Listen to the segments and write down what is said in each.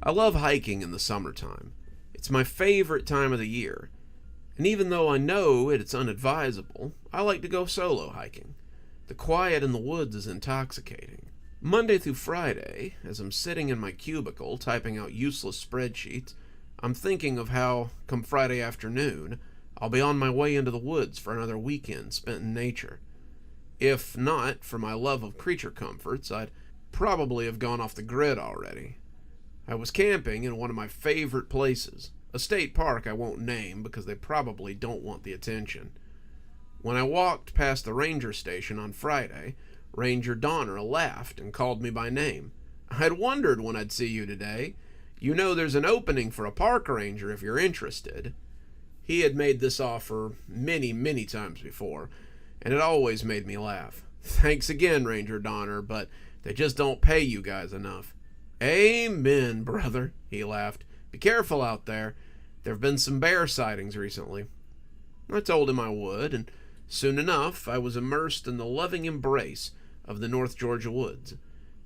I love hiking in the summertime. It's my favorite time of the year. And even though I know it's unadvisable, I like to go solo hiking. The quiet in the woods is intoxicating. Monday through Friday, as I'm sitting in my cubicle typing out useless spreadsheets, I'm thinking of how, come Friday afternoon, I'll be on my way into the woods for another weekend spent in nature. If not for my love of creature comforts, I'd probably have gone off the grid already. I was camping in one of my favorite places, a state park I won't name because they probably don't want the attention. When I walked past the ranger station on Friday, Ranger Donner laughed and called me by name. I'd wondered when I'd see you today. You know there's an opening for a park ranger if you're interested. He had made this offer many, many times before, and it always made me laugh. Thanks again, Ranger Donner, but they just don't pay you guys enough. Amen, brother, he laughed. Be careful out there. There have been some bear sightings recently. I told him I would, and soon enough I was immersed in the loving embrace of the North Georgia woods.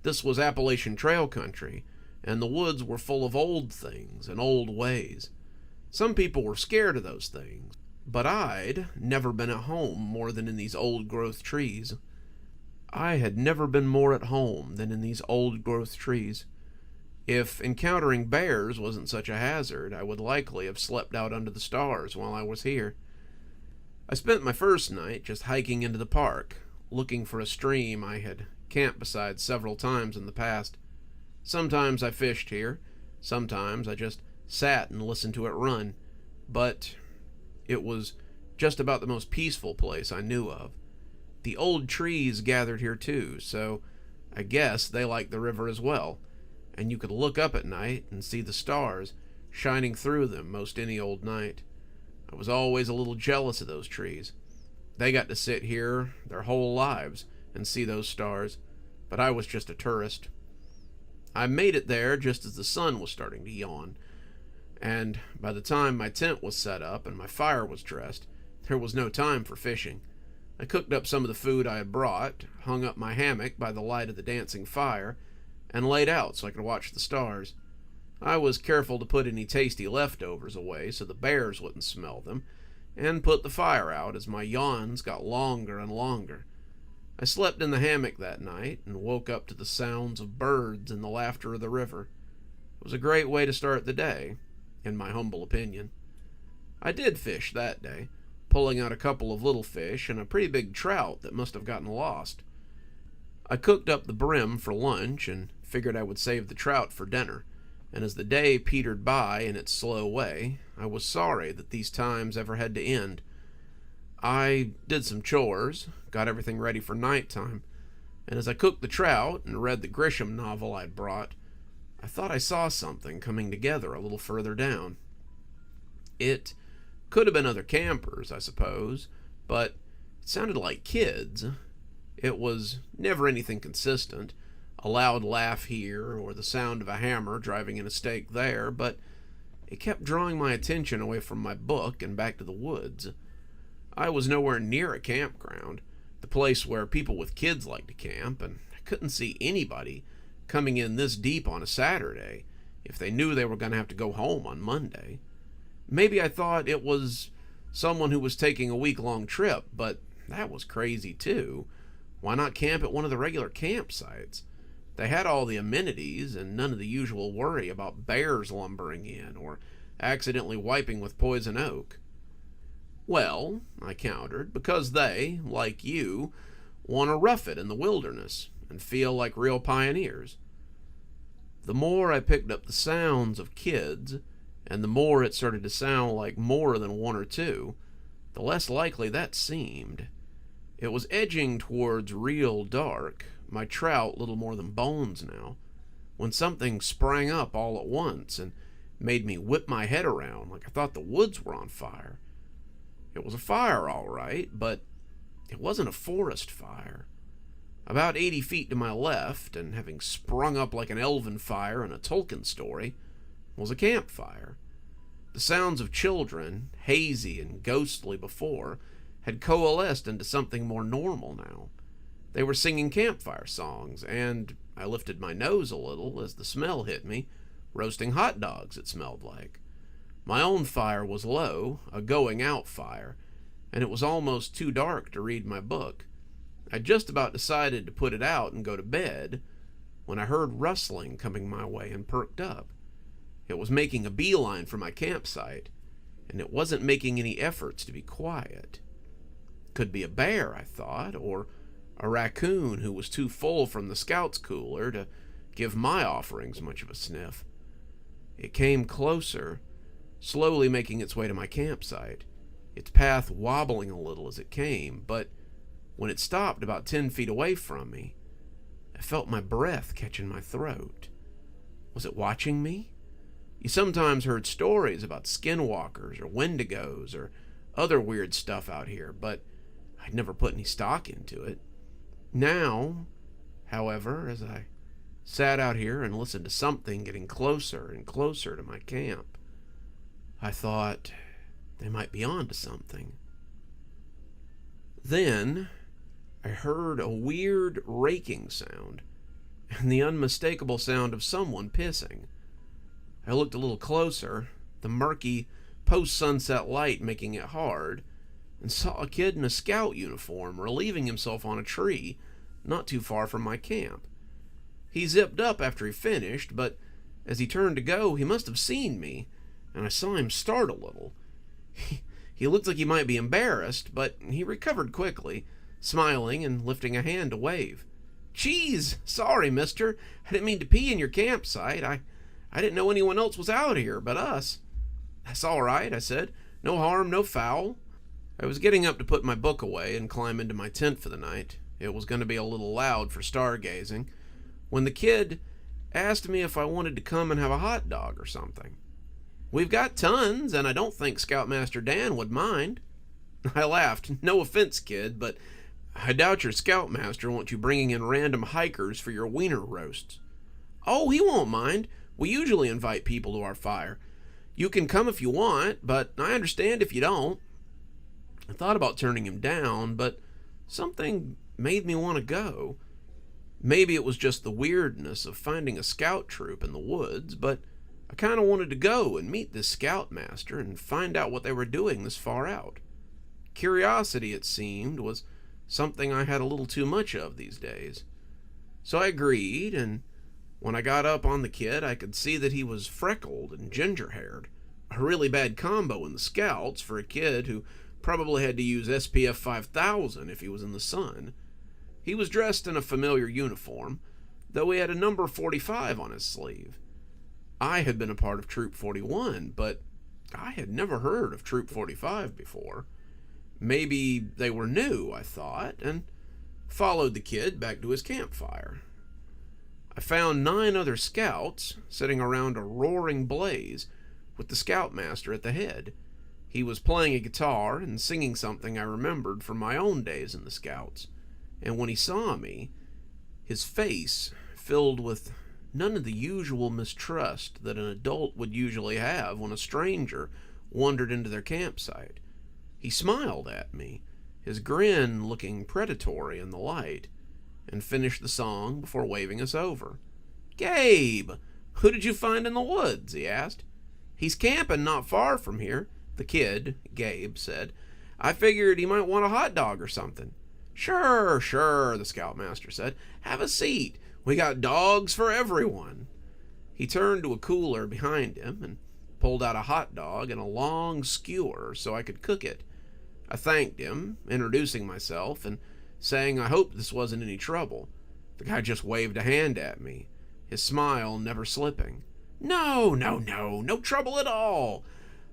This was Appalachian Trail country, and the woods were full of old things and old ways. Some people were scared of those things, but I'd never been at home more than in these old-growth trees. I had never been more at home than in these old-growth trees. If encountering bears wasn't such a hazard, I would likely have slept out under the stars while I was here. I spent my first night just hiking into the park, looking for a stream I had camped beside several times in the past. Sometimes I fished here, sometimes I just sat and listened to it run, but it was just about the most peaceful place I knew of. The old trees gathered here too, so I guess they liked the river as well, and you could look up at night and see the stars shining through them most any old night. I was always a little jealous of those trees. They got to sit here their whole lives and see those stars, but I was just a tourist. I made it there just as the sun was starting to yawn, and by the time my tent was set up and my fire was dressed, there was no time for fishing. I cooked up some of the food I had brought, hung up my hammock by the light of the dancing fire, and laid out so I could watch the stars. I was careful to put any tasty leftovers away so the bears wouldn't smell them, and put the fire out as my yawns got longer and longer. I slept in the hammock that night and woke up to the sounds of birds and the laughter of the river. It was a great way to start the day, in my humble opinion. I did fish that day, pulling out a couple of little fish and a pretty big trout that must have gotten lost. I cooked up the brim for lunch and figured I would save the trout for dinner, and as the day petered by in its slow way, I was sorry that these times ever had to end. I did some chores, got everything ready for nighttime, and as I cooked the trout and read the Grisham novel I'd brought, I thought I saw something coming together a little further down. It could have been other campers, I suppose, but it sounded like kids. It was never anything consistent, a loud laugh here or the sound of a hammer driving in a stake there, but it kept drawing my attention away from my book and back to the woods. I was nowhere near a campground, the place where people with kids like to camp, and I couldn't see anybody coming in this deep on a Saturday if they knew they were going to have to go home on Monday. Maybe I thought it was someone who was taking a week-long trip, but that was crazy too. Why not camp at one of the regular campsites? They had all the amenities and none of the usual worry about bears lumbering in or accidentally wiping with poison oak. Well, I countered, because they, like you, want to rough it in the wilderness and feel like real pioneers. The more I picked up the sounds of kids, and the more it started to sound like more than one or two, the less likely that seemed. It was edging towards real dark, my trout little more than bones now, when something sprang up all at once and made me whip my head around like I thought the woods were on fire. It was a fire, all right, but it wasn't a forest fire. About 80 feet to my left, and having sprung up like an elven fire in a Tolkien story, was a campfire. The sounds of children, hazy and ghostly before, had coalesced into something more normal now. They were singing campfire songs, and I lifted my nose a little as the smell hit me, Roasting hot dogs, it smelled like. My own fire was low, a going-out fire, and it was almost too dark to read my book. I'd just about decided to put it out and go to bed when I heard rustling coming my way and perked up. It was making a beeline for my campsite, and it wasn't making any efforts to be quiet. Could be a bear, I thought, or a raccoon who was too full from the Scout's cooler to give my offerings much of a sniff. It came closer, slowly making its way to my campsite, its path wobbling a little as it came, but when it stopped about 10 feet away from me, I felt my breath catch in my throat. Was it watching me? You sometimes heard stories about skinwalkers or wendigos or other weird stuff out here, but I'd never put any stock into it. Now, however, as I sat out here and listened to something getting closer and closer to my camp, I thought they might be onto something. Then I heard a weird raking sound and the unmistakable sound of someone pissing. I looked a little closer, the murky post-sunset light making it hard, and saw a kid in a scout uniform relieving himself on a tree not too far from my camp. He zipped up after he finished, but as he turned to go, he must have seen me, and I saw him start a little. He looked like he might be embarrassed, but he recovered quickly, smiling and lifting a hand to wave. "Geez, sorry, mister. I didn't mean to pee in your campsite. I didn't know anyone else was out here but us." "That's all right," I said. "No harm, no foul." I was getting up to put my book away and climb into my tent for the night. It was going to be a little loud for stargazing, when the kid asked me if I wanted to come and have a hot dog or something. "We've got tons, and I don't think Scoutmaster Dan would mind." I laughed. "No offense, kid, but I doubt your Scoutmaster wants you bringing in random hikers for your wiener roasts." "Oh, he won't mind. We usually invite people to our fire. You can come if you want, but I understand if you don't." I thought about turning him down, but something made me want to go. Maybe it was just the weirdness of finding a scout troop in the woods, but I kind of wanted to go and meet this Scoutmaster and find out what they were doing this far out. Curiosity, it seemed, was something I had a little too much of these days. So I agreed, and when I got up on the kid, I could see that he was freckled and ginger-haired. A really bad combo in the Scouts for a kid who probably had to use SPF 5000 if he was in the sun. He was dressed in a familiar uniform, though he had a number 45 on his sleeve. I had been a part of Troop 41, but I had never heard of Troop 45 before. Maybe they were new, I thought, and followed the kid back to his campfire. I found 9 other scouts sitting around a roaring blaze with the Scoutmaster at the head. He was playing a guitar and singing something I remembered from my own days in the Scouts, and when he saw me, his face filled with none of the usual mistrust that an adult would usually have when a stranger wandered into their campsite. He smiled at me, his grin looking predatory in the light, and finished the song before waving us over. "Gabe, who did you find in the woods?" he asked. "He's camping not far from here," the kid, Gabe, said. "I figured he might want a hot dog or something." Sure, the Scoutmaster said. "Have a seat. We got dogs for everyone." He turned to a cooler behind him and pulled out a hot dog and a long skewer so I could cook it. I thanked him, introducing myself and saying I hoped this wasn't any trouble. The guy just waved a hand at me, his smile never slipping. No trouble at all.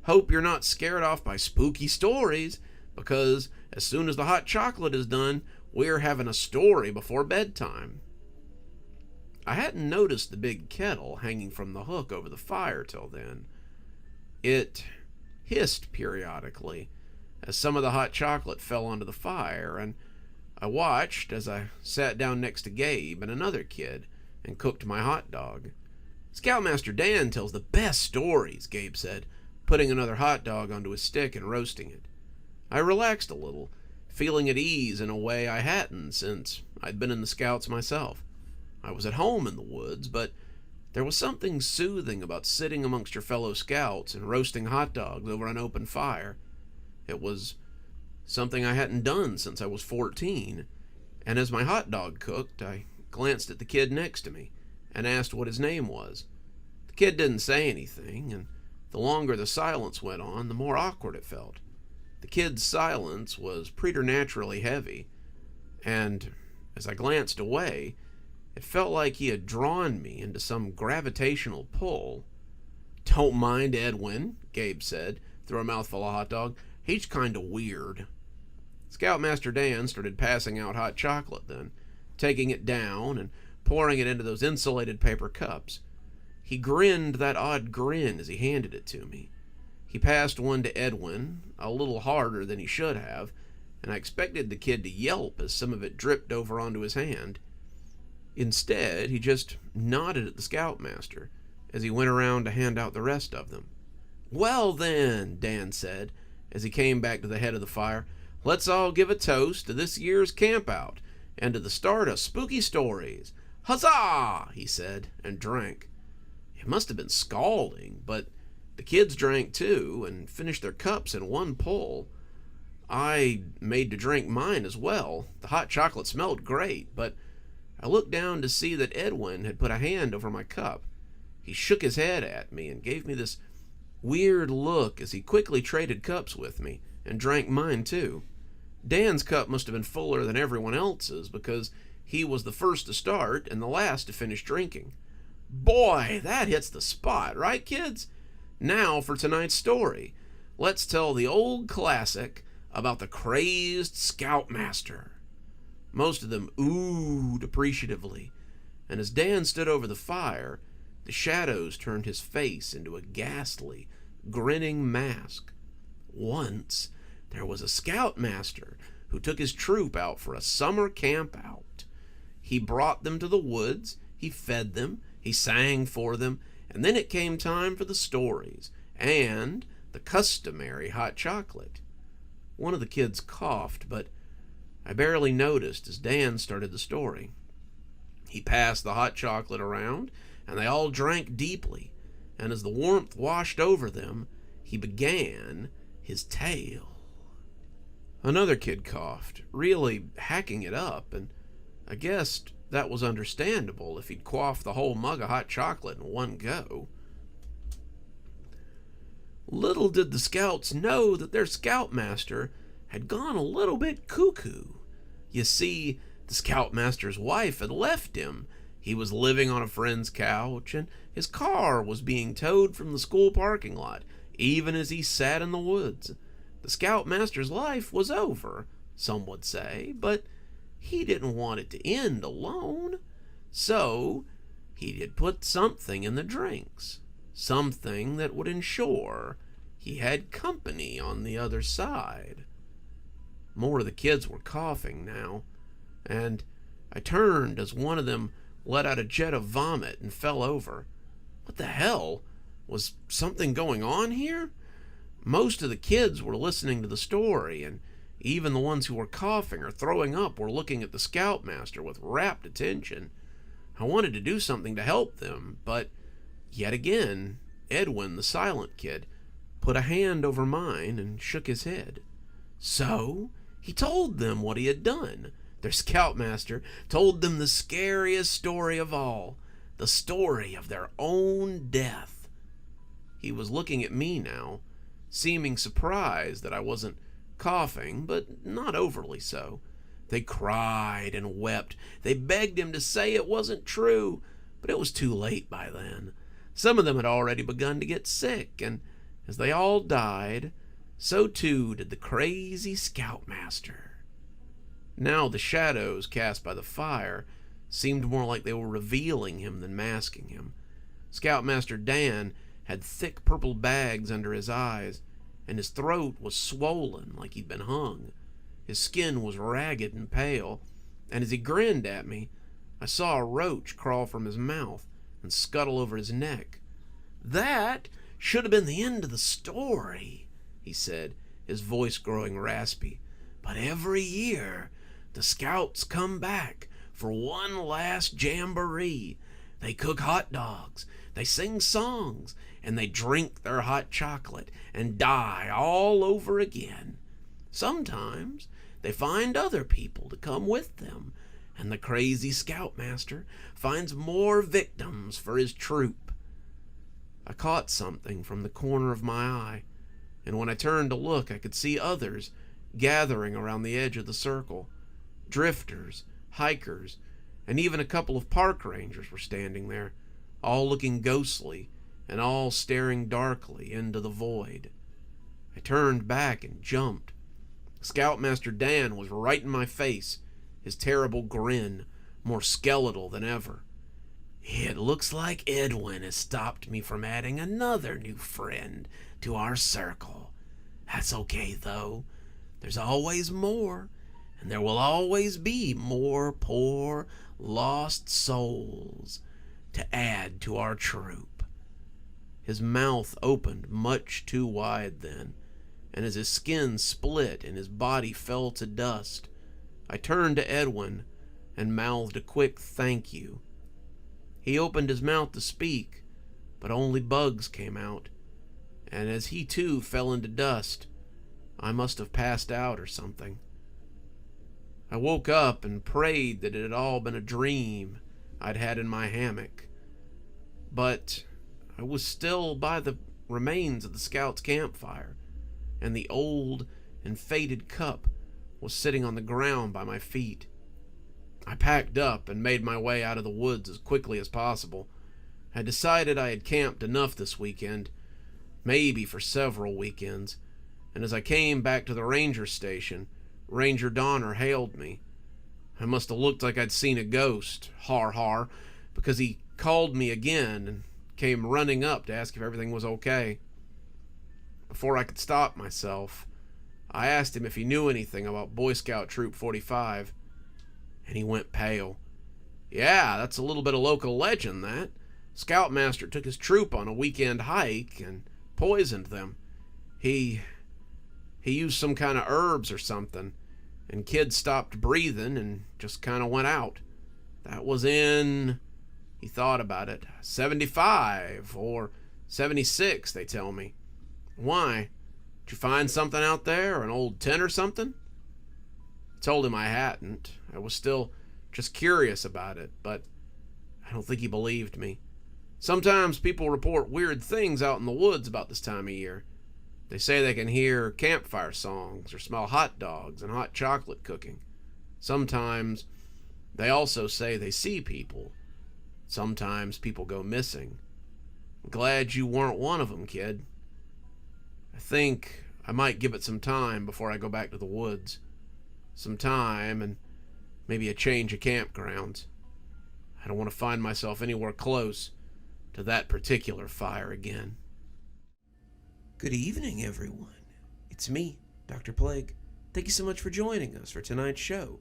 Hope you're not scared off by spooky stories, because as soon as the hot chocolate is done, we're having a story before bedtime." I hadn't noticed the big kettle hanging from the hook over the fire till then. It hissed periodically as some of the hot chocolate fell onto the fire, and I watched as I sat down next to Gabe and another kid and cooked my hot dog. "Scoutmaster Dan tells the best stories," Gabe said, putting another hot dog onto his stick and roasting it. I relaxed a little, feeling at ease in a way I hadn't since I'd been in the Scouts myself. I was at home in the woods, but There was something soothing about sitting amongst your fellow scouts and roasting hot dogs over an open fire. It was something I hadn't done since I was 14, and as my hot dog cooked, I glanced at the kid next to me and asked what his name was. The kid didn't say anything, and the longer the silence went on, the more awkward it felt. The kid's silence was preternaturally heavy, and as I glanced away, it felt like he had drawn me into some gravitational pull. "Don't mind Edwin," Gabe said, through a mouthful of hot dog. "He's kinda weird." Scoutmaster Dan started passing out hot chocolate then, taking it down and pouring it into those insulated paper cups. He grinned that odd grin as he handed it to me. He passed one to Edwin, a little harder than he should have, and I expected the kid to yelp as some of it dripped over onto his hand. Instead, he just nodded at the Scoutmaster as he went around to hand out the rest of them. "Well then," Dan said, as he came back to the head of the fire, "let's all give a toast to this year's campout and to the start of spooky stories. Huzzah!" he said, and drank. It must have been scalding, but the kids drank too and finished their cups in one pull. I made to drink mine as well. The hot chocolate smelled great, but I looked down to see that Edwin had put a hand over my cup. He shook his head at me and gave me this weird look as he quickly traded cups with me and drank mine too. Dan's cup must have been fuller than everyone else's because he was the first to start and the last to finish drinking. Boy, that hits the spot, right, kids? Now for tonight's story. Let's tell the old classic about the crazed Scoutmaster. Most of them oohed appreciatively, and as Dan stood over the fire, the shadows turned his face into a ghastly, grinning mask. Once, there was a Scoutmaster who took his troop out for a summer camp out. He brought them to the woods, he fed them, he sang for them, and then it came time for the stories and the customary hot chocolate. One of the kids coughed, but I barely noticed as Dan started the story. He passed the hot chocolate around, and they all drank deeply, and as the warmth washed over them, he began his tale. Another kid coughed, really hacking it up, and I guessed that was understandable if he'd quaffed the whole mug of hot chocolate in one go. Little did the scouts know that their Scoutmaster had gone a little bit cuckoo. You see, the Scoutmaster's wife had left him. He was living on a friend's couch, and his car was being towed from the school parking lot, even as he sat in the woods. The Scoutmaster's life was over, some would say, but he didn't want it to end alone. So he had put something in the drinks, something that would ensure he had company on the other side. More of the kids were coughing now, and I turned as one of them let out a jet of vomit and fell over. What the hell? Was something going on here? Most of the kids were listening to the story, and even the ones who were coughing or throwing up were looking at the Scoutmaster with rapt attention. I wanted to do something to help them, but yet again, Edwin, the silent kid, put a hand over mine and shook his head. So he told them what he had done. Their Scoutmaster told them the scariest story of all, the story of their own death. He was looking at me now, seeming surprised that I wasn't coughing, but not overly so. They cried and wept. They begged him to say it wasn't true, but it was too late by then. Some of them had already begun to get sick, and as they all died, so too did the crazy Scoutmaster. Now the shadows cast by the fire seemed more like they were revealing him than masking him. Scoutmaster Dan had thick purple bags under his eyes, and his throat was swollen like he'd been hung. His skin was ragged and pale, and as he grinned at me, I saw a roach crawl from his mouth and scuttle over his neck. "That should have been the end of the story," he said, his voice growing raspy. "But every year, the scouts come back for one last jamboree. They cook hot dogs, they sing songs, and they drink their hot chocolate and die all over again. Sometimes they find other people to come with them, and the crazy Scoutmaster finds more victims for his troop. I caught something from the corner of my eye, and when I turned to look, I could see others gathering around the edge of the circle. Drifters, hikers, and even a couple of park rangers were standing there, all looking ghostly and all staring darkly into the void. I turned back and jumped. Scoutmaster Dan was right in my face, his terrible grin more skeletal than ever. "It looks like Edwin has stopped me from adding another new friend to our circle. That's okay, though. There's always more, and there will always be more poor, lost souls to add to our troop." His mouth opened much too wide then, and as his skin split and his body fell to dust, I turned to Edwin and mouthed a quick thank you. He opened his mouth to speak, but only bugs came out, and as he too fell into dust, I must have passed out or something. I woke up and prayed that it had all been a dream I'd had in my hammock, but I was still by the remains of the Scouts' campfire, and the old and faded cup was sitting on the ground by my feet. I packed up and made my way out of the woods as quickly as possible. I decided I had camped enough this weekend, maybe for several weekends, and as I came back to the ranger station, Ranger Donner hailed me. I must have looked like I'd seen a ghost, har har, because he called me again and came running up to ask if everything was okay. Before I could stop myself, I asked him if he knew anything about Boy Scout Troop 45, and he went pale. "Yeah, that's a little bit of local legend, that. Scoutmaster took his troop on a weekend hike and poisoned them. He used some kind of herbs or something, and kids stopped breathing and just kind of went out. That was in," he thought about it, "75 or 76, they tell me. Why? Did you find something out there, an old tent or something?" I told him I hadn't. I was still just curious about it, but I don't think he believed me. Sometimes people report weird things out in the woods about this time of year. They say they can hear campfire songs or smell hot dogs and hot chocolate cooking. Sometimes they also say they see people. Sometimes people go missing. I'm glad you weren't one of them, kid. I think I might give it some time before I go back to the woods. Some time and maybe a change of campgrounds. I don't want to find myself anywhere close to that particular fire again. Good evening, everyone. It's me, Dr. Plague. Thank you so much for joining us for tonight's show.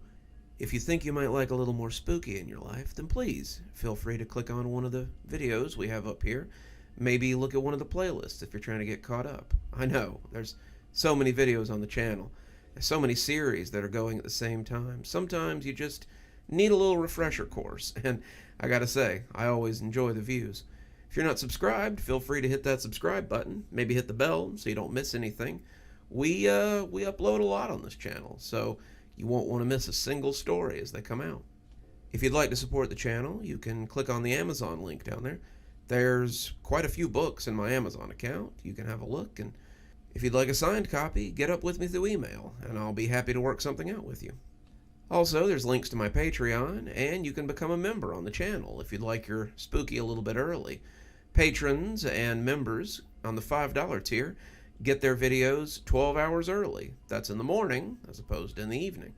If you think you might like a little more spooky in your life, then please feel free to click on one of the videos we have up here. Maybe look at one of the playlists if you're trying to get caught up. I know, there's so many videos on the channel. There's so many series that are going at the same time. Sometimes you just need a little refresher course, and I gotta say, I always enjoy the views. If you're not subscribed, feel free to hit that subscribe button. Maybe hit the bell so you don't miss anything. We upload a lot on this channel, so you won't want to miss a single story as they come out. If you'd like to support the channel, you can click on the Amazon link down there. There's quite a few books in my Amazon account. You can have a look, and if you'd like a signed copy, get up with me through email, and I'll be happy to work something out with you. Also, there's links to my Patreon, and you can become a member on the channel if you'd like your spooky a little bit early. Patrons and members on the $5 tier get their videos 12 hours early. That's in the morning as opposed to in the evening.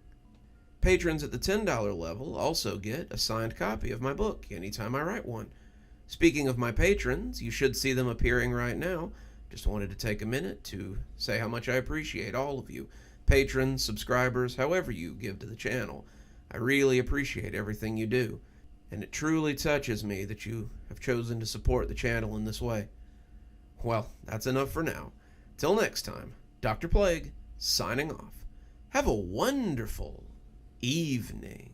Patrons at the $10 level also get a signed copy of my book anytime I write one. Speaking of my patrons, you should see them appearing right now. Just wanted to take a minute to say how much I appreciate all of you. Patrons, subscribers, however you give to the channel. I really appreciate everything you do, and it truly touches me that you have chosen to support the channel in this way. Well, that's enough for now. Till next time, Dr. Plague, signing off. Have a wonderful evening.